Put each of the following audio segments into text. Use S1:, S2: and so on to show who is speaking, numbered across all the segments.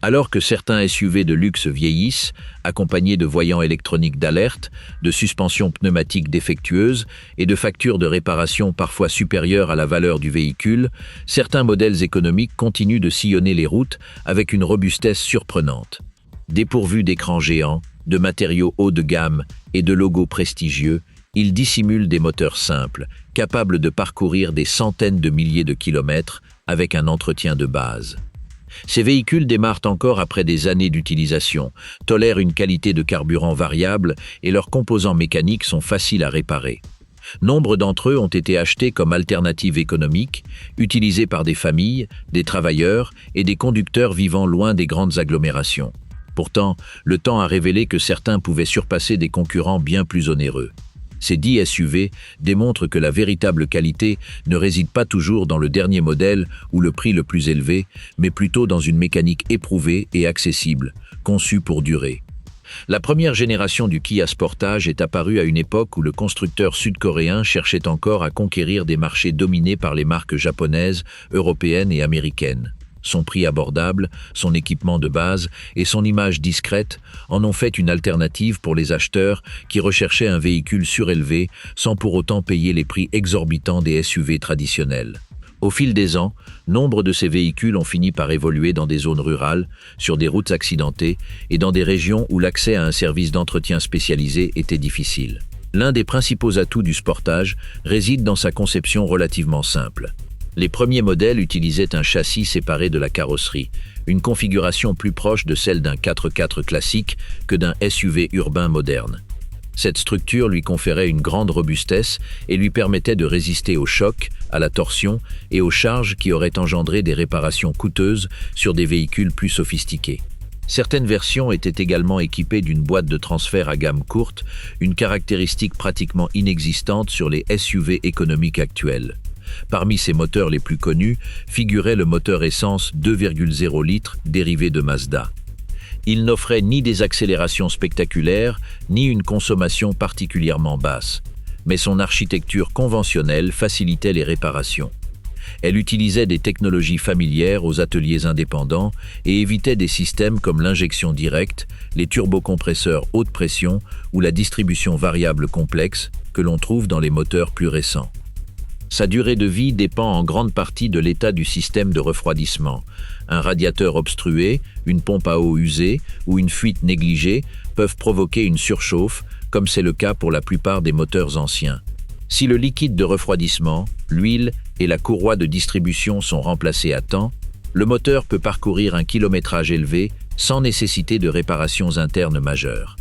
S1: Alors que certains SUV de luxe vieillissent, accompagnés de voyants électroniques d'alerte, de suspensions pneumatiques défectueuses et de factures de réparation parfois supérieures à la valeur du véhicule, certains modèles économiques continuent de sillonner les routes avec une robustesse surprenante. Dépourvus d'écrans géants, de matériaux haut de gamme et de logos prestigieux, ils dissimulent des moteurs simples, capables de parcourir des centaines de milliers de kilomètres avec un entretien de base. Ces véhicules démarrent encore après des années d'utilisation, tolèrent une qualité de carburant variable et leurs composants mécaniques sont faciles à réparer. Nombre d'entre eux ont été achetés comme alternative économique, utilisés par des familles, des travailleurs et des conducteurs vivant loin des grandes agglomérations. Pourtant, le temps a révélé que certains pouvaient surpasser des concurrents bien plus onéreux. Ces 10 SUV démontrent que la véritable qualité ne réside pas toujours dans le dernier modèle ou le prix le plus élevé, mais plutôt dans une mécanique éprouvée et accessible, conçue pour durer. La première génération du Kia Sportage est apparue à une époque où le constructeur sud-coréen cherchait encore à conquérir des marchés dominés par les marques japonaises, européennes et américaines. Son prix abordable, son équipement de base et son image discrète en ont fait une alternative pour les acheteurs qui recherchaient un véhicule surélevé sans pour autant payer les prix exorbitants des SUV traditionnels. Au fil des ans, nombre de ces véhicules ont fini par évoluer dans des zones rurales, sur des routes accidentées et dans des régions où l'accès à un service d'entretien spécialisé était difficile. L'un des principaux atouts du Sportage réside dans sa conception relativement simple. Les premiers modèles utilisaient un châssis séparé de la carrosserie, une configuration plus proche de celle d'un 4x4 classique que d'un SUV urbain moderne. Cette structure lui conférait une grande robustesse et lui permettait de résister aux chocs, à la torsion et aux charges qui auraient engendré des réparations coûteuses sur des véhicules plus sophistiqués. Certaines versions étaient également équipées d'une boîte de transfert à gamme courte, une caractéristique pratiquement inexistante sur les SUV économiques actuels. Parmi ces moteurs les plus connus figurait le moteur essence 2,0 litres dérivé de Mazda. Il n'offrait ni des accélérations spectaculaires, ni une consommation particulièrement basse. Mais son architecture conventionnelle facilitait les réparations. Elle utilisait des technologies familières aux ateliers indépendants et évitait des systèmes comme l'injection directe, les turbocompresseurs haute pression ou la distribution variable complexe que l'on trouve dans les moteurs plus récents. Sa durée de vie dépend en grande partie de l'état du système de refroidissement. Un radiateur obstrué, une pompe à eau usée ou une fuite négligée peuvent provoquer une surchauffe, comme c'est le cas pour la plupart des moteurs anciens. Si le liquide de refroidissement, l'huile et la courroie de distribution sont remplacés à temps, le moteur peut parcourir un kilométrage élevé sans nécessité de réparations internes majeures.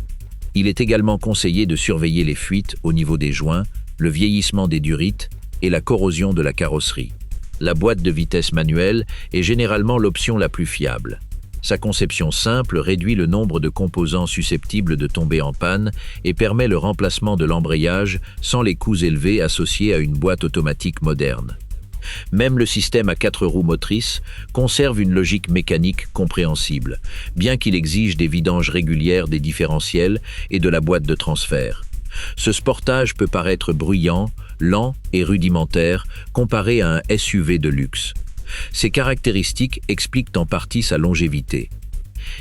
S1: Il est également conseillé de surveiller les fuites au niveau des joints, le vieillissement des durites et la corrosion de la carrosserie. La boîte de vitesse manuelle est généralement l'option la plus fiable. Sa conception simple réduit le nombre de composants susceptibles de tomber en panne et permet le remplacement de l'embrayage sans les coûts élevés associés à une boîte automatique moderne. Même le système à 4 roues motrices conserve une logique mécanique compréhensible, bien qu'il exige des vidanges régulières des différentiels et de la boîte de transfert. Ce Sportage peut paraître bruyant, lent et rudimentaire comparé à un SUV de luxe. Ces caractéristiques expliquent en partie sa longévité.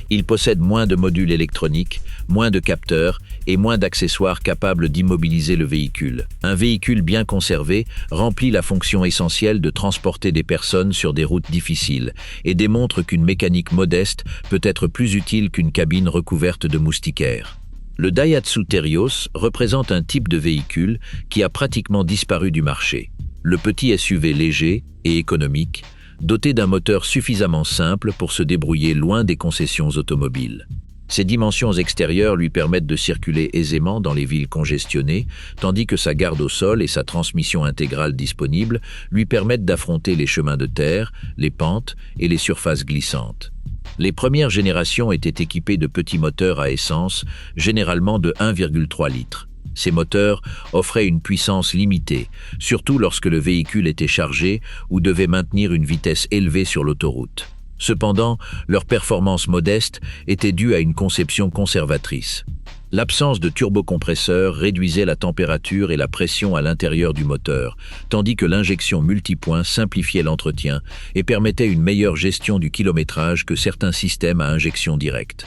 S1: Il possède moins de modules électroniques, moins de capteurs et moins d'accessoires capables d'immobiliser le véhicule. Un véhicule bien conservé remplit la fonction essentielle de transporter des personnes sur des routes difficiles et démontre qu'une mécanique modeste peut être plus utile qu'une cabine recouverte de moustiquaires. Le Daihatsu Terios représente un type de véhicule qui a pratiquement disparu du marché. Le petit SUV léger et économique, doté d'un moteur suffisamment simple pour se débrouiller loin des concessions automobiles. Ses dimensions extérieures lui permettent de circuler aisément dans les villes congestionnées, tandis que sa garde au sol et sa transmission intégrale disponible lui permettent d'affronter les chemins de terre, les pentes et les surfaces glissantes. Les premières générations étaient équipées de petits moteurs à essence, généralement de 1,3 litres. Ces moteurs offraient une puissance limitée, surtout lorsque le véhicule était chargé ou devait maintenir une vitesse élevée sur l'autoroute. Cependant, leur performance modeste était due à une conception conservatrice. L'absence de turbocompresseur réduisait la température et la pression à l'intérieur du moteur, tandis que l'injection multipoint simplifiait l'entretien et permettait une meilleure gestion du kilométrage que certains systèmes à injection directe.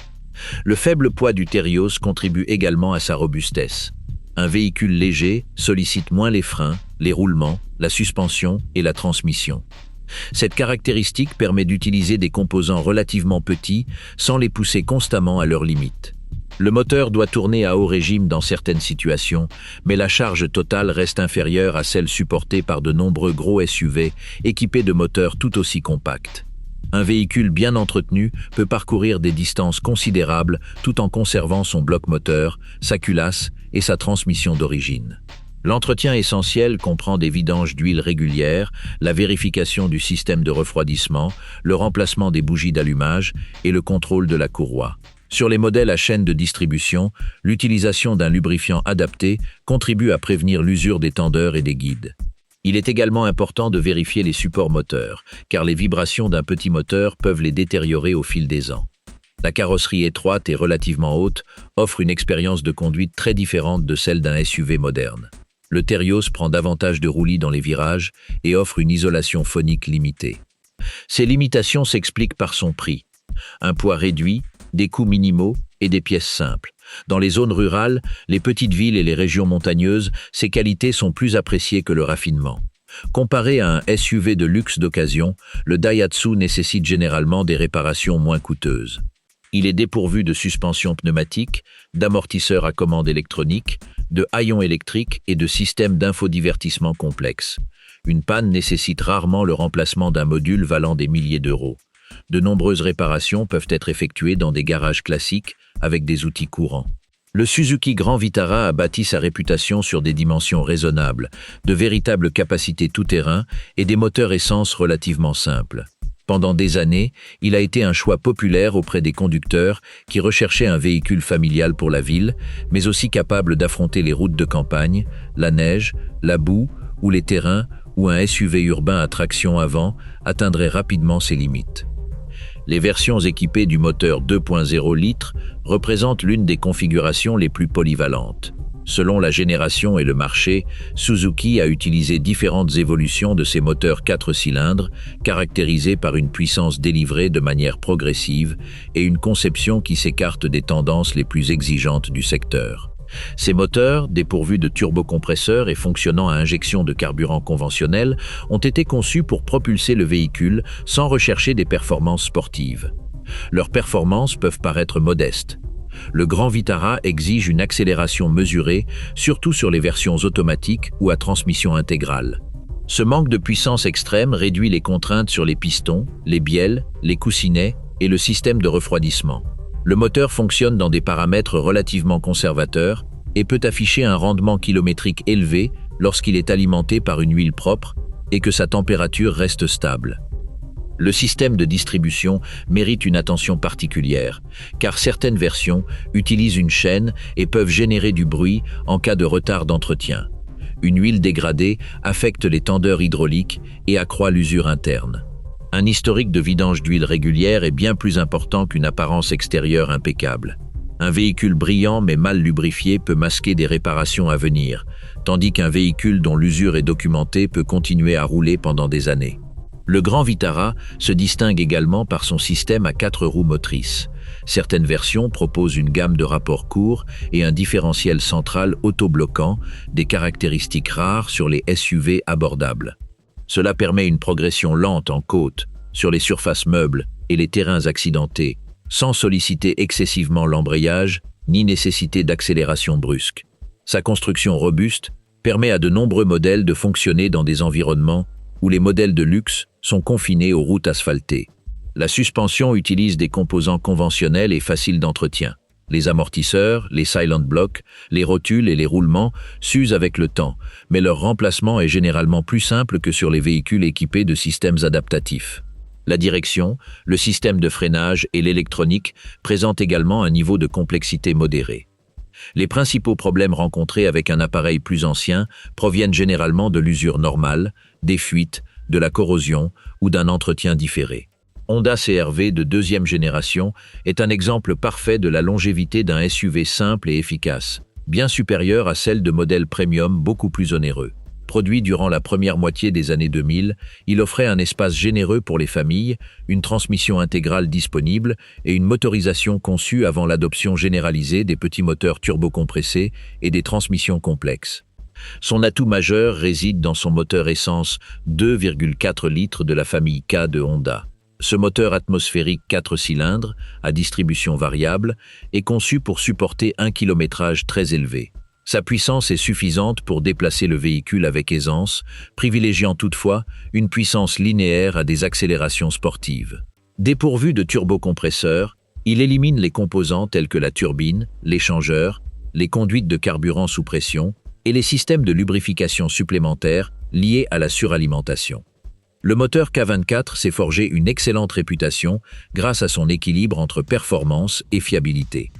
S1: Le faible poids du Terios contribue également à sa robustesse. Un véhicule léger sollicite moins les freins, les roulements, la suspension et la transmission. Cette caractéristique permet d'utiliser des composants relativement petits sans les pousser constamment à leurs limites. Le moteur doit tourner à haut régime dans certaines situations, mais la charge totale reste inférieure à celle supportée par de nombreux gros SUV équipés de moteurs tout aussi compacts. Un véhicule bien entretenu peut parcourir des distances considérables tout en conservant son bloc moteur, sa culasse et sa transmission d'origine. L'entretien essentiel comprend des vidanges d'huile régulières, la vérification du système de refroidissement, le remplacement des bougies d'allumage et le contrôle de la courroie. Sur les modèles à chaîne de distribution, l'utilisation d'un lubrifiant adapté contribue à prévenir l'usure des tendeurs et des guides. Il est également important de vérifier les supports moteurs, car les vibrations d'un petit moteur peuvent les détériorer au fil des ans. La carrosserie étroite et relativement haute offre une expérience de conduite très différente de celle d'un SUV moderne. Le Terios prend davantage de roulis dans les virages et offre une isolation phonique limitée. Ces limitations s'expliquent par son prix. Un poids réduit, des coûts minimaux et des pièces simples. Dans les zones rurales, les petites villes et les régions montagneuses, ces qualités sont plus appréciées que le raffinement. Comparé à un SUV de luxe d'occasion, le Daihatsu nécessite généralement des réparations moins coûteuses. Il est dépourvu de suspension pneumatique, d'amortisseurs à commande électronique, de haillons électriques et de systèmes d'infodivertissement complexes. Une panne nécessite rarement le remplacement d'un module valant des milliers d'euros. De nombreuses réparations peuvent être effectuées dans des garages classiques avec des outils courants. Le Suzuki Grand Vitara a bâti sa réputation sur des dimensions raisonnables, de véritables capacités tout-terrain et des moteurs essence relativement simples. Pendant des années, il a été un choix populaire auprès des conducteurs qui recherchaient un véhicule familial pour la ville, mais aussi capable d'affronter les routes de campagne, la neige, la boue ou les terrains où un SUV urbain à traction avant atteindrait rapidement ses limites. Les versions équipées du moteur 2.0 litres représentent l'une des configurations les plus polyvalentes. Selon la génération et le marché, Suzuki a utilisé différentes évolutions de ses moteurs 4 cylindres, caractérisés par une puissance délivrée de manière progressive et une conception qui s'écarte des tendances les plus exigeantes du secteur. Ces moteurs, dépourvus de turbocompresseurs et fonctionnant à injection de carburant conventionnel, ont été conçus pour propulser le véhicule sans rechercher des performances sportives. Leurs performances peuvent paraître modestes. Le Grand Vitara exige une accélération mesurée, surtout sur les versions automatiques ou à transmission intégrale. Ce manque de puissance extrême réduit les contraintes sur les pistons, les bielles, les coussinets et le système de refroidissement. Le moteur fonctionne dans des paramètres relativement conservateurs et peut afficher un rendement kilométrique élevé lorsqu'il est alimenté par une huile propre et que sa température reste stable. Le système de distribution mérite une attention particulière, car certaines versions utilisent une chaîne et peuvent générer du bruit en cas de retard d'entretien. Une huile dégradée affecte les tendeurs hydrauliques et accroît l'usure interne. Un historique de vidange d'huile régulière est bien plus important qu'une apparence extérieure impeccable. Un véhicule brillant mais mal lubrifié peut masquer des réparations à venir, tandis qu'un véhicule dont l'usure est documentée peut continuer à rouler pendant des années. Le Grand Vitara se distingue également par son système à 4 roues motrices. Certaines versions proposent une gamme de rapports courts et un différentiel central autobloquant, des caractéristiques rares sur les SUV abordables. Cela permet une progression lente en côte, sur les surfaces meubles et les terrains accidentés, sans solliciter excessivement l'embrayage ni nécessiter d'accélération brusque. Sa construction robuste permet à de nombreux modèles de fonctionner dans des environnements où les modèles de luxe sont confinés aux routes asphaltées. La suspension utilise des composants conventionnels et faciles d'entretien. Les amortisseurs, les silent blocks, les rotules et les roulements s'usent avec le temps, mais leur remplacement est généralement plus simple que sur les véhicules équipés de systèmes adaptatifs. La direction, le système de freinage et l'électronique présentent également un niveau de complexité modéré. Les principaux problèmes rencontrés avec un appareil plus ancien proviennent généralement de l'usure normale, des fuites, de la corrosion ou d'un entretien différé. Honda CR-V de deuxième génération est un exemple parfait de la longévité d'un SUV simple et efficace, bien supérieure à celle de modèles premium beaucoup plus onéreux. Produit durant la première moitié des années 2000, il offrait un espace généreux pour les familles, une transmission intégrale disponible et une motorisation conçue avant l'adoption généralisée des petits moteurs turbocompressés et des transmissions complexes. Son atout majeur réside dans son moteur essence 2,4 litres de la famille K de Honda. Ce moteur atmosphérique 4 cylindres, à distribution variable, est conçu pour supporter un kilométrage très élevé. Sa puissance est suffisante pour déplacer le véhicule avec aisance, privilégiant toutefois une puissance linéaire à des accélérations sportives. Dépourvu de turbocompresseur, il élimine les composants tels que la turbine, l'échangeur, les conduites de carburant sous pression et les systèmes de lubrification supplémentaires liés à la suralimentation. Le moteur K24 s'est forgé une excellente réputation grâce à son équilibre entre performance et fiabilité.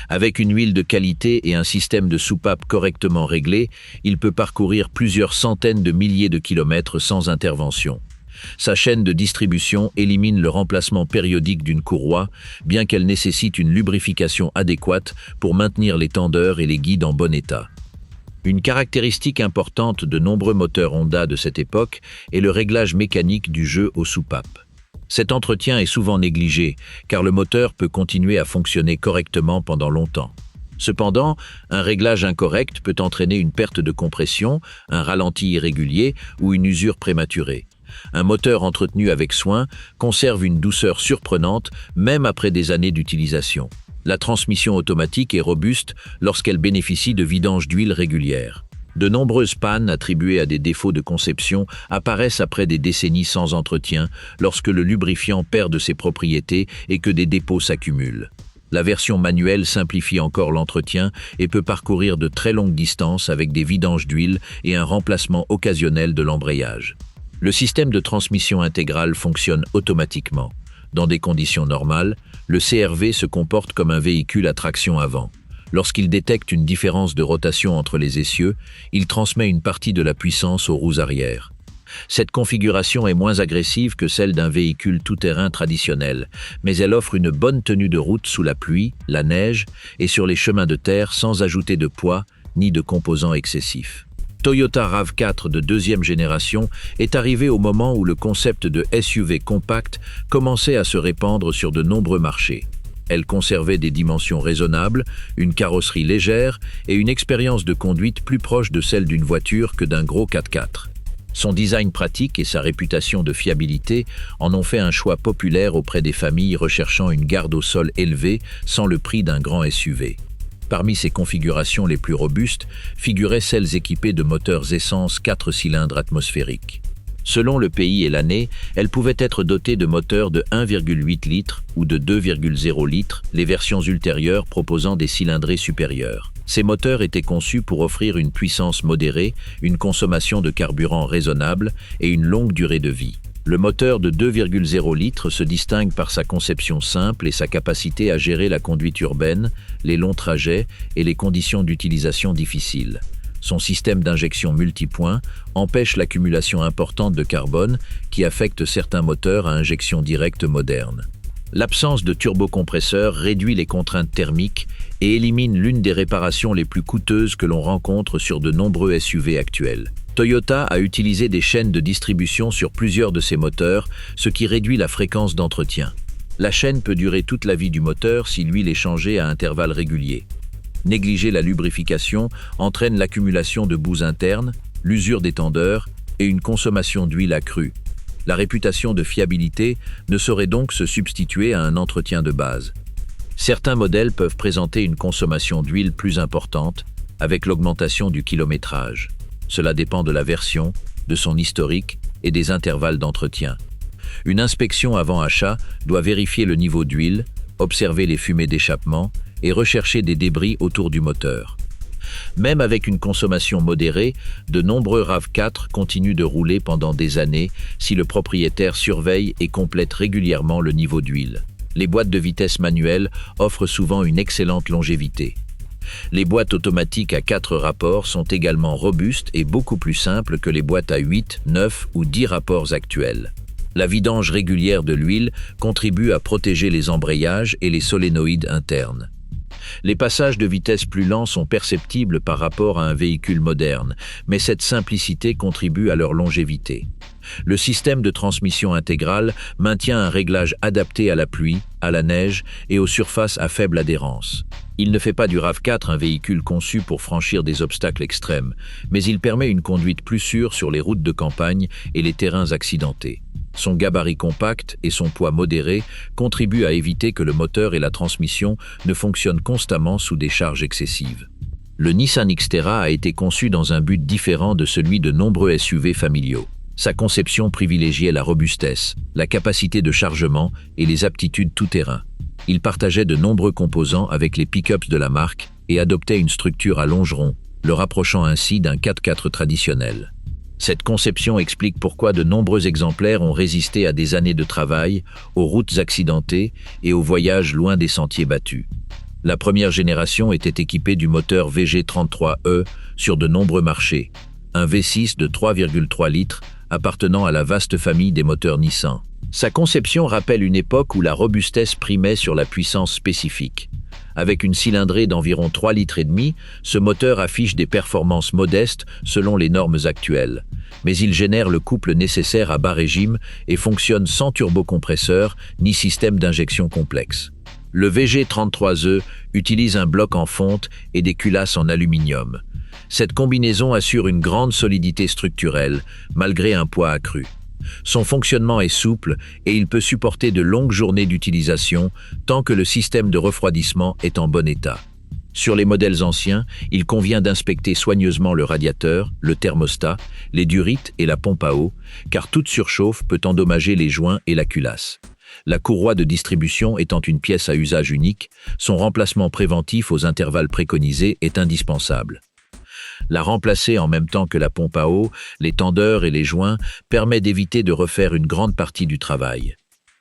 S1: Avec une huile de qualité et un système de soupape correctement réglé, il peut parcourir plusieurs centaines de milliers de kilomètres sans intervention. Sa chaîne de distribution élimine le remplacement périodique d'une courroie, bien qu'elle nécessite une lubrification adéquate pour maintenir les tendeurs et les guides en bon état. Une caractéristique importante de nombreux moteurs Honda de cette époque est le réglage mécanique du jeu aux soupapes. Cet entretien est souvent négligé, car le moteur peut continuer à fonctionner correctement pendant longtemps. Cependant, un réglage incorrect peut entraîner une perte de compression, un ralenti irrégulier ou une usure prématurée. Un moteur entretenu avec soin conserve une douceur surprenante, même après des années d'utilisation. La transmission automatique est robuste lorsqu'elle bénéficie de vidanges d'huile régulières. De nombreuses pannes attribuées à des défauts de conception apparaissent après des décennies sans entretien, lorsque le lubrifiant perd de ses propriétés et que des dépôts s'accumulent. La version manuelle simplifie encore l'entretien et peut parcourir de très longues distances avec des vidanges d'huile et un remplacement occasionnel de l'embrayage. Le système de transmission intégrale fonctionne automatiquement. Dans des conditions normales, le CR-V se comporte comme un véhicule à traction avant. Lorsqu'il détecte une différence de rotation entre les essieux, il transmet une partie de la puissance aux roues arrière. Cette configuration est moins agressive que celle d'un véhicule tout-terrain traditionnel, mais elle offre une bonne tenue de route sous la pluie, la neige et sur les chemins de terre sans ajouter de poids ni de composants excessifs. Toyota RAV4 de deuxième génération est arrivé au moment où le concept de SUV compact commençait à se répandre sur de nombreux marchés. Elle conservait des dimensions raisonnables, une carrosserie légère et une expérience de conduite plus proche de celle d'une voiture que d'un gros 4x4. Son design pratique et sa réputation de fiabilité en ont fait un choix populaire auprès des familles recherchant une garde au sol élevée sans le prix d'un grand SUV. Parmi ces configurations les plus robustes figuraient celles équipées de moteurs essence 4 cylindres atmosphériques. Selon le pays et l'année, elles pouvaient être dotées de moteurs de 1,8 litres ou de 2,0 litres, les versions ultérieures proposant des cylindrées supérieures. Ces moteurs étaient conçus pour offrir une puissance modérée, une consommation de carburant raisonnable et une longue durée de vie. Le moteur de 2,0 litres se distingue par sa conception simple et sa capacité à gérer la conduite urbaine, les longs trajets et les conditions d'utilisation difficiles. Son système d'injection multipoint empêche l'accumulation importante de carbone qui affecte certains moteurs à injection directe modernes. L'absence de turbocompresseur réduit les contraintes thermiques et élimine l'une des réparations les plus coûteuses que l'on rencontre sur de nombreux SUV actuels. Toyota a utilisé des chaînes de distribution sur plusieurs de ses moteurs, ce qui réduit la fréquence d'entretien. La chaîne peut durer toute la vie du moteur si l'huile est changée à intervalles réguliers. Négliger la lubrification entraîne l'accumulation de boues internes, l'usure des tendeurs et une consommation d'huile accrue. La réputation de fiabilité ne saurait donc se substituer à un entretien de base. Certains modèles peuvent présenter une consommation d'huile plus importante avec l'augmentation du kilométrage. Cela dépend de la version, de son historique et des intervalles d'entretien. Une inspection avant achat doit vérifier le niveau d'huile, observer les fumées d'échappement et rechercher des débris autour du moteur. Même avec une consommation modérée, de nombreux RAV4 continuent de rouler pendant des années si le propriétaire surveille et complète régulièrement le niveau d'huile. Les boîtes de vitesse manuelles offrent souvent une excellente longévité. Les boîtes automatiques à 4 rapports sont également robustes et beaucoup plus simples que les boîtes à 8, 9 ou 10 rapports actuelles. La vidange régulière de l'huile contribue à protéger les embrayages et les solénoïdes internes. Les passages de vitesse plus lents sont perceptibles par rapport à un véhicule moderne, mais cette simplicité contribue à leur longévité. Le système de transmission intégrale maintient un réglage adapté à la pluie, à la neige et aux surfaces à faible adhérence. Il ne fait pas du RAV4 un véhicule conçu pour franchir des obstacles extrêmes, mais il permet une conduite plus sûre sur les routes de campagne et les terrains accidentés. Son gabarit compact et son poids modéré contribuent à éviter que le moteur et la transmission ne fonctionnent constamment sous des charges excessives. Le Nissan Xterra a été conçu dans un but différent de celui de nombreux SUV familiaux. Sa conception privilégiait la robustesse, la capacité de chargement et les aptitudes tout-terrain. Il partageait de nombreux composants avec les pick-ups de la marque et adoptait une structure à longeron, le rapprochant ainsi d'un 4x4 traditionnel. Cette conception explique pourquoi de nombreux exemplaires ont résisté à des années de travail, aux routes accidentées et aux voyages loin des sentiers battus. La première génération était équipée du moteur VG33E sur de nombreux marchés, un V6 de 3,3 litres appartenant à la vaste famille des moteurs Nissan. Sa conception rappelle une époque où la robustesse primait sur la puissance spécifique. Avec une cylindrée d'environ 3,5 litres, ce moteur affiche des performances modestes selon les normes actuelles. Mais il génère le couple nécessaire à bas régime et fonctionne sans turbocompresseur ni système d'injection complexe. Le VG33E utilise un bloc en fonte et des culasses en aluminium. Cette combinaison assure une grande solidité structurelle, malgré un poids accru. Son fonctionnement est souple et il peut supporter de longues journées d'utilisation tant que le système de refroidissement est en bon état. Sur les modèles anciens, il convient d'inspecter soigneusement le radiateur, le thermostat, les durites et la pompe à eau, car toute surchauffe peut endommager les joints et la culasse. La courroie de distribution étant une pièce à usage unique, son remplacement préventif aux intervalles préconisés est indispensable. La remplacer en même temps que la pompe à eau, les tendeurs et les joints permet d'éviter de refaire une grande partie du travail.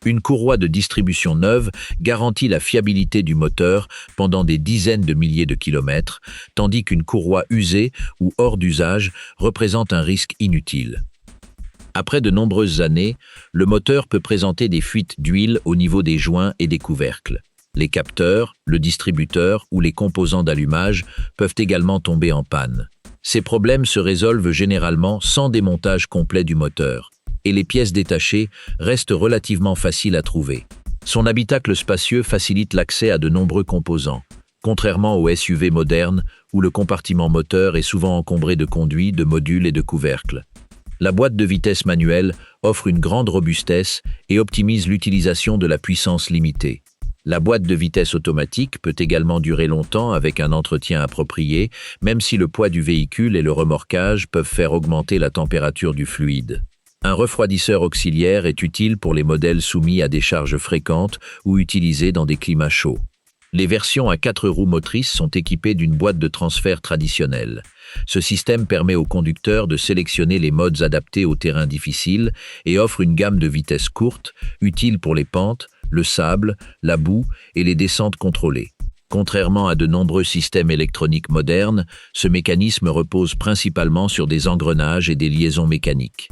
S1: Une courroie de distribution neuve garantit la fiabilité du moteur pendant des dizaines de milliers de kilomètres, tandis qu'une courroie usée ou hors d'usage représente un risque inutile. Après de nombreuses années, le moteur peut présenter des fuites d'huile au niveau des joints et des couvercles. Les capteurs, le distributeur ou les composants d'allumage peuvent également tomber en panne. Ces problèmes se résolvent généralement sans démontage complet du moteur, et les pièces détachées restent relativement faciles à trouver. Son habitacle spacieux facilite l'accès à de nombreux composants, contrairement aux SUV modernes où le compartiment moteur est souvent encombré de conduits, de modules et de couvercles. La boîte de vitesse manuelle offre une grande robustesse et optimise l'utilisation de la puissance limitée. La boîte de vitesse automatique peut également durer longtemps avec un entretien approprié, même si le poids du véhicule et le remorquage peuvent faire augmenter la température du fluide. Un refroidisseur auxiliaire est utile pour les modèles soumis à des charges fréquentes ou utilisés dans des climats chauds. Les versions à 4 roues motrices sont équipées d'une boîte de transfert traditionnelle. Ce système permet aux conducteurs de sélectionner les modes adaptés aux terrains difficiles et offre une gamme de vitesses courtes, utile pour les pentes, le sable, la boue et les descentes contrôlées. Contrairement à de nombreux systèmes électroniques modernes, ce mécanisme repose principalement sur des engrenages et des liaisons mécaniques.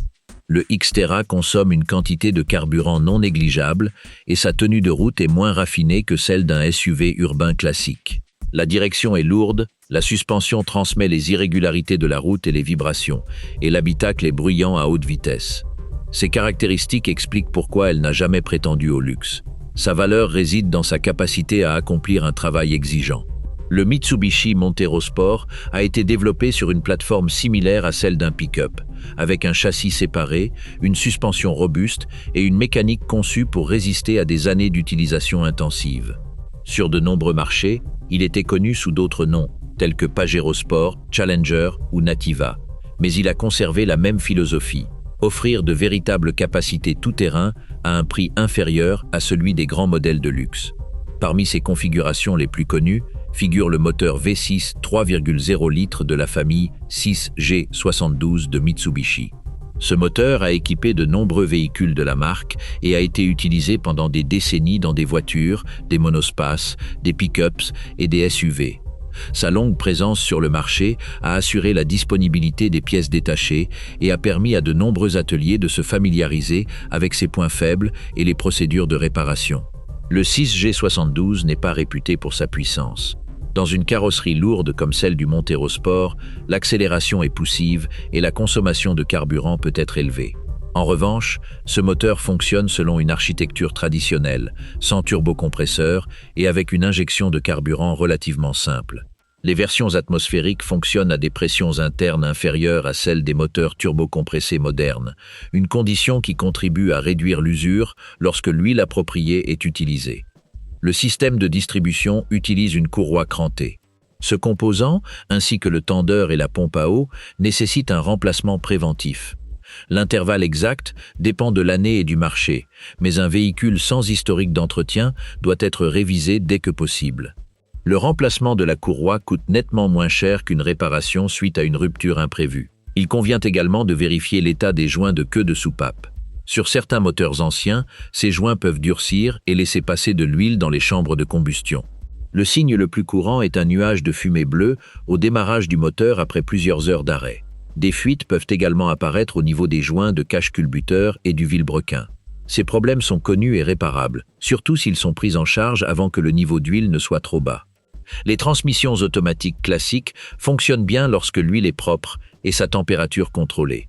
S1: Le Xterra consomme une quantité de carburant non négligeable et sa tenue de route est moins raffinée que celle d'un SUV urbain classique. La direction est lourde, la suspension transmet les irrégularités de la route et les vibrations, et l'habitacle est bruyant à haute vitesse. Ces caractéristiques expliquent pourquoi elle n'a jamais prétendu au luxe. Sa valeur réside dans sa capacité à accomplir un travail exigeant. Le Mitsubishi Montero Sport a été développé sur une plateforme similaire à celle d'un pick-up, avec un châssis séparé, une suspension robuste et une mécanique conçue pour résister à des années d'utilisation intensive. Sur de nombreux marchés, il était connu sous d'autres noms, tels que Pajero Sport, Challenger ou Nativa, mais il a conservé la même philosophie. Offrir de véritables capacités tout-terrain à un prix inférieur à celui des grands modèles de luxe. Parmi ses configurations les plus connues figure le moteur V6 3,0 litres de la famille 6G72 de Mitsubishi. Ce moteur a équipé de nombreux véhicules de la marque et a été utilisé pendant des décennies dans des voitures, des monospaces, des pick-ups et des SUV. Sa longue présence sur le marché a assuré la disponibilité des pièces détachées et a permis à de nombreux ateliers de se familiariser avec ses points faibles et les procédures de réparation. Le 6G72 n'est pas réputé pour sa puissance. Dans une carrosserie lourde comme celle du Montero Sport, l'accélération est poussive et la consommation de carburant peut être élevée. En revanche, ce moteur fonctionne selon une architecture traditionnelle, sans turbocompresseur et avec une injection de carburant relativement simple. Les versions atmosphériques fonctionnent à des pressions internes inférieures à celles des moteurs turbocompressés modernes, une condition qui contribue à réduire l'usure lorsque l'huile appropriée est utilisée. Le système de distribution utilise une courroie crantée. Ce composant, ainsi que le tendeur et la pompe à eau, nécessitent un remplacement préventif. L'intervalle exact dépend de l'année et du marché, mais un véhicule sans historique d'entretien doit être révisé dès que possible. Le remplacement de la courroie coûte nettement moins cher qu'une réparation suite à une rupture imprévue. Il convient également de vérifier l'état des joints de queue de soupape. Sur certains moteurs anciens, ces joints peuvent durcir et laisser passer de l'huile dans les chambres de combustion. Le signe le plus courant est un nuage de fumée bleue au démarrage du moteur après plusieurs heures d'arrêt. Des fuites peuvent également apparaître au niveau des joints de cache-culbuteur et du vilebrequin. Ces problèmes sont connus et réparables, surtout s'ils sont pris en charge avant que le niveau d'huile ne soit trop bas. Les transmissions automatiques classiques fonctionnent bien lorsque l'huile est propre et sa température contrôlée.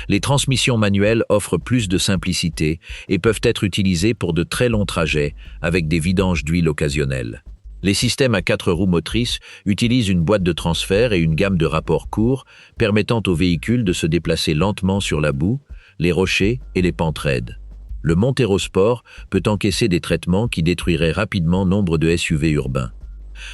S1: Les transmissions manuelles offrent plus de simplicité et peuvent être utilisées pour de très longs trajets avec des vidanges d'huile occasionnelles. Les systèmes à 4 roues motrices utilisent une boîte de transfert et une gamme de rapports courts permettant au véhicule de se déplacer lentement sur la boue, les rochers et les pentes raides. Le Montero Sport peut encaisser des traitements qui détruiraient rapidement nombre de SUV urbains.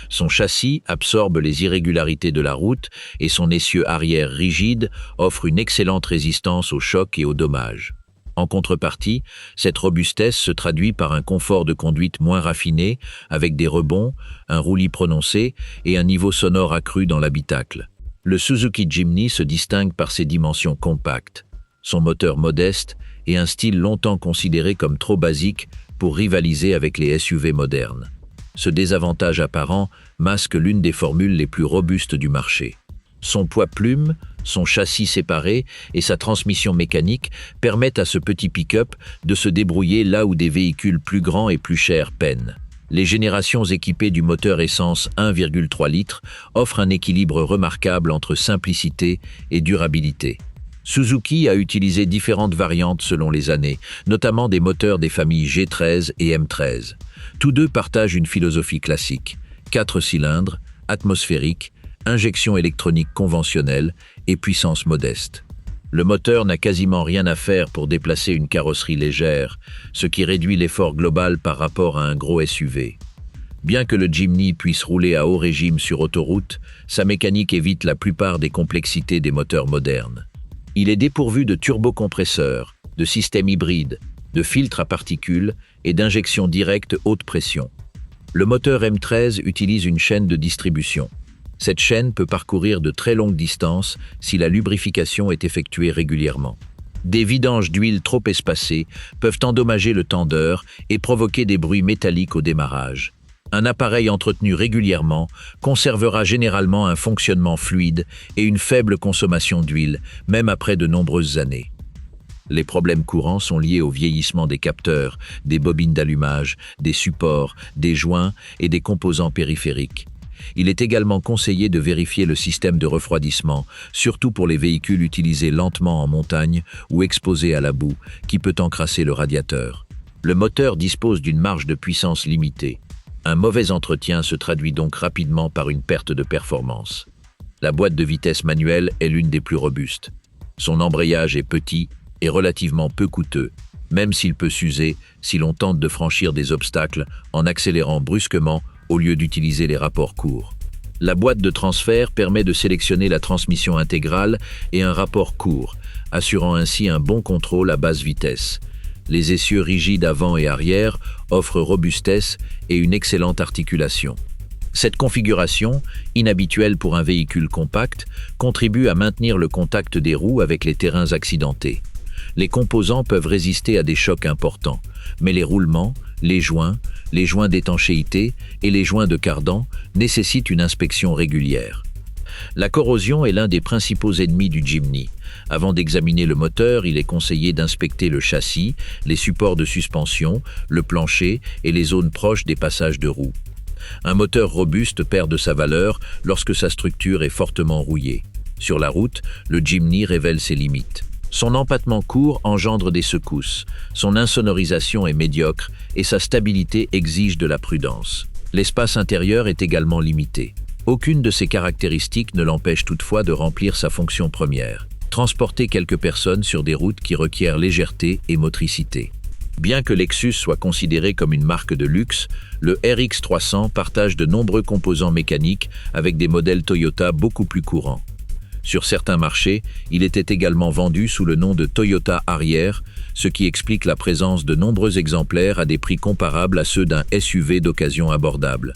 S1: Son châssis absorbe les irrégularités de la route et son essieu arrière rigide offre une excellente résistance aux chocs et aux dommages. En contrepartie, cette robustesse se traduit par un confort de conduite moins raffiné, avec des rebonds, un roulis prononcé et un niveau sonore accru dans l'habitacle. Le Suzuki Jimny se distingue par ses dimensions compactes, son moteur modeste et un style longtemps considéré comme trop basique pour rivaliser avec les SUV modernes. Ce désavantage apparent masque l'une des formules les plus robustes du marché. Son poids plume, son châssis séparé et sa transmission mécanique permettent à ce petit pick-up de se débrouiller là où des véhicules plus grands et plus chers peinent. Les générations équipées du moteur essence 1,3 litres offrent un équilibre remarquable entre simplicité et durabilité. Suzuki a utilisé différentes variantes selon les années, notamment des moteurs des familles G13 et M13. Tous deux partagent une philosophie classique, 4 cylindres, atmosphérique, injection électronique conventionnelle et puissance modeste. Le moteur n'a quasiment rien à faire pour déplacer une carrosserie légère, ce qui réduit l'effort global par rapport à un gros SUV. Bien que le Jimny puisse rouler à haut régime sur autoroute, sa mécanique évite la plupart des complexités des moteurs modernes. Il est dépourvu de turbocompresseurs, de systèmes hybrides, de filtres à particules et d'injection directe haute pression. Le moteur M13 utilise une chaîne de distribution. Cette chaîne peut parcourir de très longues distances si la lubrification est effectuée régulièrement. Des vidanges d'huile trop espacées peuvent endommager le tendeur et provoquer des bruits métalliques au démarrage. Un appareil entretenu régulièrement conservera généralement un fonctionnement fluide et une faible consommation d'huile, même après de nombreuses années. Les problèmes courants sont liés au vieillissement des capteurs, des bobines d'allumage, des supports, des joints et des composants périphériques. Il est également conseillé de vérifier le système de refroidissement, surtout pour les véhicules utilisés lentement en montagne ou exposés à la boue, qui peut encrasser le radiateur. Le moteur dispose d'une marge de puissance limitée. Un mauvais entretien se traduit donc rapidement par une perte de performance. La boîte de vitesse manuelle est l'une des plus robustes. Son embrayage est petit et relativement peu coûteux, même s'il peut s'user si l'on tente de franchir des obstacles en accélérant brusquement au lieu d'utiliser les rapports courts. La boîte de transfert permet de sélectionner la transmission intégrale et un rapport court, assurant ainsi un bon contrôle à basse vitesse. Les essieux rigides avant et arrière offrent robustesse et une excellente articulation. Cette configuration, inhabituelle pour un véhicule compact, contribue à maintenir le contact des roues avec les terrains accidentés. Les composants peuvent résister à des chocs importants, mais les roulements, les joints d'étanchéité et les joints de cardan nécessitent une inspection régulière. La corrosion est l'un des principaux ennemis du Jimny. Avant d'examiner le moteur, il est conseillé d'inspecter le châssis, les supports de suspension, le plancher et les zones proches des passages de roues. Un moteur robuste perd de sa valeur lorsque sa structure est fortement rouillée. Sur la route, le Jimny révèle ses limites. Son empattement court engendre des secousses, son insonorisation est médiocre et sa stabilité exige de la prudence. L'espace intérieur est également limité. Aucune de ces caractéristiques ne l'empêche toutefois de remplir sa fonction première, transporter quelques personnes sur des routes qui requièrent légèreté et motricité. Bien que Lexus soit considéré comme une marque de luxe, le RX 300 partage de nombreux composants mécaniques avec des modèles Toyota beaucoup plus courants. Sur certains marchés, il était également vendu sous le nom de Toyota Harrier, ce qui explique la présence de nombreux exemplaires à des prix comparables à ceux d'un SUV d'occasion abordable.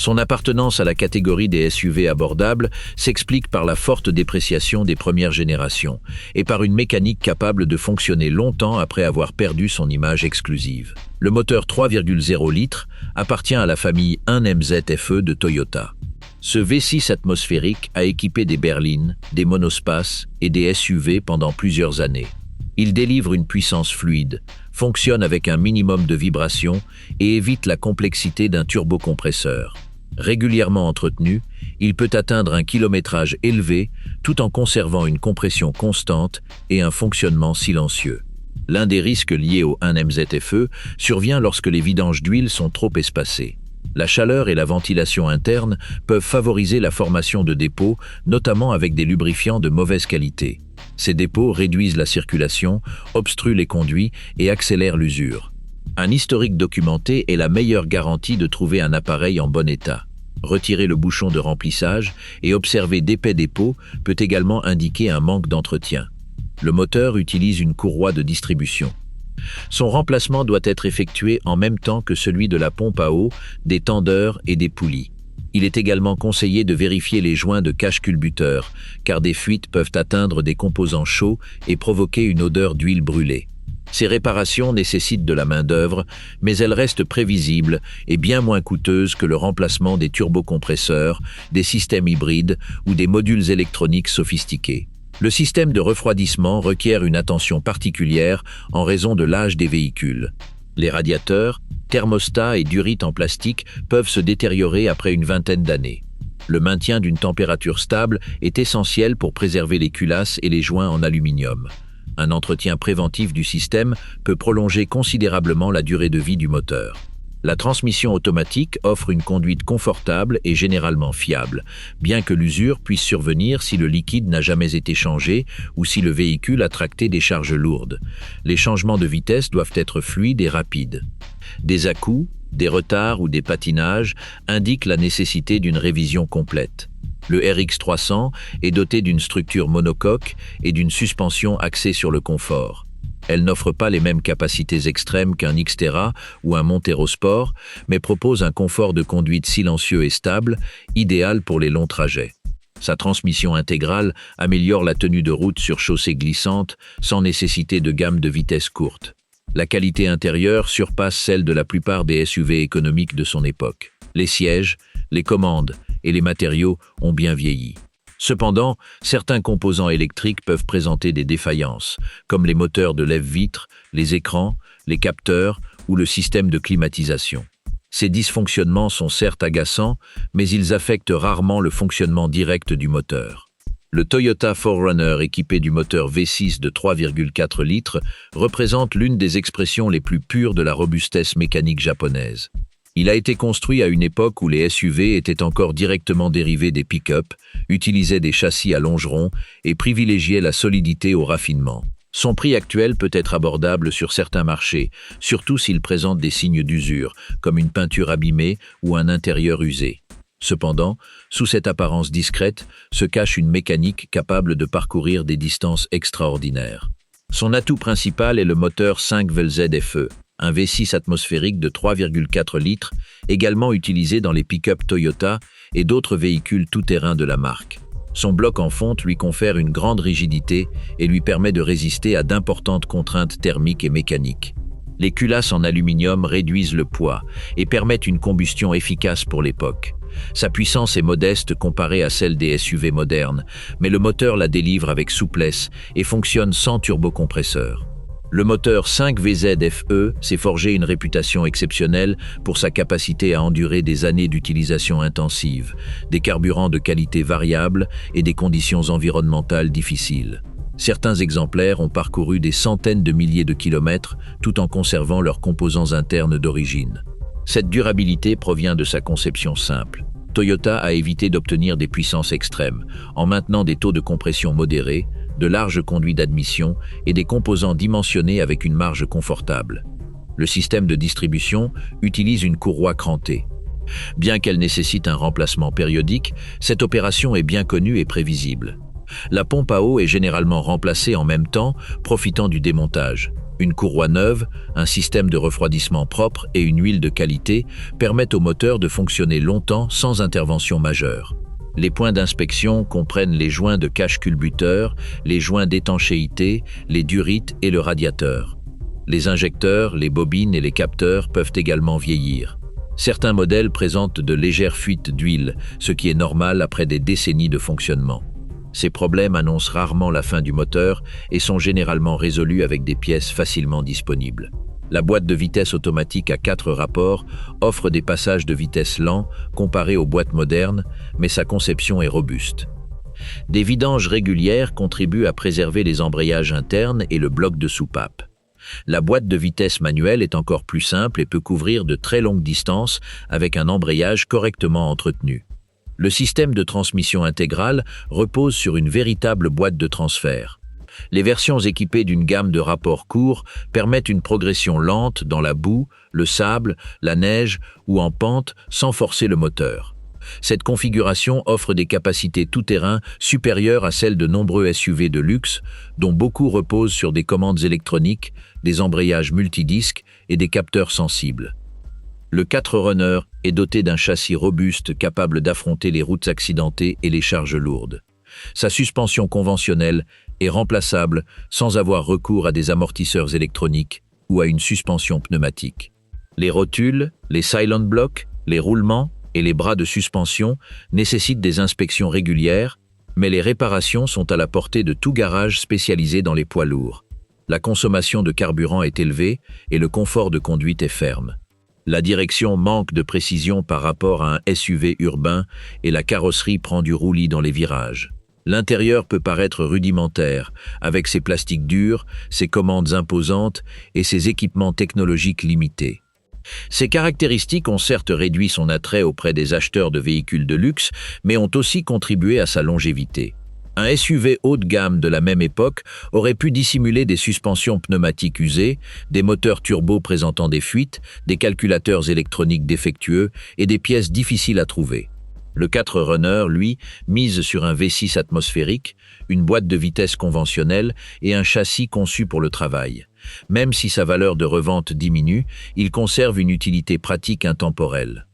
S1: Son appartenance à la catégorie des SUV abordables s'explique par la forte dépréciation des premières générations et par une mécanique capable de fonctionner longtemps après avoir perdu son image exclusive. Le moteur 3,0 litres appartient à la famille 1MZ-FE de Toyota. Ce V6 atmosphérique a équipé des berlines, des monospaces et des SUV pendant plusieurs années. Il délivre une puissance fluide, fonctionne avec un minimum de vibrations et évite la complexité d'un turbocompresseur. Régulièrement entretenu, il peut atteindre un kilométrage élevé tout en conservant une compression constante et un fonctionnement silencieux. L'un des risques liés au 1MZ-FE survient lorsque les vidanges d'huile sont trop espacées. La chaleur et la ventilation interne peuvent favoriser la formation de dépôts, notamment avec des lubrifiants de mauvaise qualité. Ces dépôts réduisent la circulation, obstruent les conduits et accélèrent l'usure. Un historique documenté est la meilleure garantie de trouver un appareil en bon état. Retirer le bouchon de remplissage et observer d'épais dépôts peut également indiquer un manque d'entretien. Le moteur utilise une courroie de distribution. Son remplacement doit être effectué en même temps que celui de la pompe à eau, des tendeurs et des poulies. Il est également conseillé de vérifier les joints de cache-culbuteur, car des fuites peuvent atteindre des composants chauds et provoquer une odeur d'huile brûlée. Ces réparations nécessitent de la main-d'œuvre, mais elles restent prévisibles et bien moins coûteuses que le remplacement des turbocompresseurs, des systèmes hybrides ou des modules électroniques sophistiqués. Le système de refroidissement requiert une attention particulière en raison de l'âge des véhicules. Les radiateurs, thermostats et durites en plastique peuvent se détériorer après une vingtaine d'années. Le maintien d'une température stable est essentiel pour préserver les culasses et les joints en aluminium. Un entretien préventif du système peut prolonger considérablement la durée de vie du moteur. La transmission automatique offre une conduite confortable et généralement fiable, bien que l'usure puisse survenir si le liquide n'a jamais été changé ou si le véhicule a tracté des charges lourdes. Les changements de vitesse doivent être fluides et rapides. Des à-coups, des retards ou des patinages indiquent la nécessité d'une révision complète. Le RX 300 est doté d'une structure monocoque et d'une suspension axée sur le confort. Elle n'offre pas les mêmes capacités extrêmes qu'un Xterra ou un Montero Sport, mais propose un confort de conduite silencieux et stable, idéal pour les longs trajets. Sa transmission intégrale améliore la tenue de route sur chaussée glissante sans nécessité de gamme de vitesse courte. La qualité intérieure surpasse celle de la plupart des SUV économiques de son époque. Les sièges, les commandes et les matériaux ont bien vieilli. Cependant, certains composants électriques peuvent présenter des défaillances, comme les moteurs de lève-vitres, les écrans, les capteurs ou le système de climatisation. Ces dysfonctionnements sont certes agaçants, mais ils affectent rarement le fonctionnement direct du moteur. Le Toyota 4Runner équipé du moteur V6 de 3,4 litres représente l'une des expressions les plus pures de la robustesse mécanique japonaise. Il a été construit à une époque où les SUV étaient encore directement dérivés des pick-up, utilisaient des châssis à longerons et privilégiaient la solidité au raffinement. Son prix actuel peut être abordable sur certains marchés, surtout s'il présente des signes d'usure, comme une peinture abîmée ou un intérieur usé. Cependant, sous cette apparence discrète, se cache une mécanique capable de parcourir des distances extraordinaires. Son atout principal est le moteur 5VZ-FE, un V6 atmosphérique de 3,4 litres, également utilisé dans les pick-up Toyota et d'autres véhicules tout-terrain de la marque. Son bloc en fonte lui confère une grande rigidité et lui permet de résister à d'importantes contraintes thermiques et mécaniques. Les culasses en aluminium réduisent le poids et permettent une combustion efficace pour l'époque. Sa puissance est modeste comparée à celle des SUV modernes, mais le moteur la délivre avec souplesse et fonctionne sans turbocompresseur. Le moteur 5VZ-FE s'est forgé une réputation exceptionnelle pour sa capacité à endurer des années d'utilisation intensive, des carburants de qualité variable et des conditions environnementales difficiles. Certains exemplaires ont parcouru des centaines de milliers de kilomètres tout en conservant leurs composants internes d'origine. Cette durabilité provient de sa conception simple. Toyota a évité d'obtenir des puissances extrêmes, en maintenant des taux de compression modérés, de larges conduits d'admission et des composants dimensionnés avec une marge confortable. Le système de distribution utilise une courroie crantée. Bien qu'elle nécessite un remplacement périodique, cette opération est bien connue et prévisible. La pompe à eau est généralement remplacée en même temps, profitant du démontage. Une courroie neuve, un système de refroidissement propre et une huile de qualité permettent au moteur de fonctionner longtemps sans intervention majeure. Les points d'inspection comprennent les joints de cache-culbuteur, les joints d'étanchéité, les durites et le radiateur. Les injecteurs, les bobines et les capteurs peuvent également vieillir. Certains modèles présentent de légères fuites d'huile, ce qui est normal après des décennies de fonctionnement. Ces problèmes annoncent rarement la fin du moteur et sont généralement résolus avec des pièces facilement disponibles. La boîte de vitesse automatique à 4 rapports offre des passages de vitesse lents comparés aux boîtes modernes, mais sa conception est robuste. Des vidanges régulières contribuent à préserver les embrayages internes et le bloc de soupape. La boîte de vitesse manuelle est encore plus simple et peut couvrir de très longues distances avec un embrayage correctement entretenu. Le système de transmission intégrale repose sur une véritable boîte de transfert. Les versions équipées d'une gamme de rapports courts permettent une progression lente dans la boue, le sable, la neige ou en pente sans forcer le moteur. Cette configuration offre des capacités tout-terrain supérieures à celles de nombreux SUV de luxe, dont beaucoup reposent sur des commandes électroniques, des embrayages multidisques et des capteurs sensibles. Le 4Runner est doté d'un châssis robuste capable d'affronter les routes accidentées et les charges lourdes. Sa suspension conventionnelle est remplaçable sans avoir recours à des amortisseurs électroniques ou à une suspension pneumatique. Les rotules, les silent blocks, les roulements et les bras de suspension nécessitent des inspections régulières, mais les réparations sont à la portée de tout garage spécialisé dans les poids lourds. La consommation de carburant est élevée et le confort de conduite est ferme. La direction manque de précision par rapport à un SUV urbain et la carrosserie prend du roulis dans les virages. L'intérieur peut paraître rudimentaire, avec ses plastiques durs, ses commandes imposantes et ses équipements technologiques limités. Ces caractéristiques ont certes réduit son attrait auprès des acheteurs de véhicules de luxe, mais ont aussi contribué à sa longévité. Un SUV haut de gamme de la même époque aurait pu dissimuler des suspensions pneumatiques usées, des moteurs turbo présentant des fuites, des calculateurs électroniques défectueux et des pièces difficiles à trouver. Le 4Runner, lui, mise sur un V6 atmosphérique, une boîte de vitesse conventionnelle et un châssis conçu pour le travail. Même si sa valeur de revente diminue, il conserve une utilité pratique intemporelle.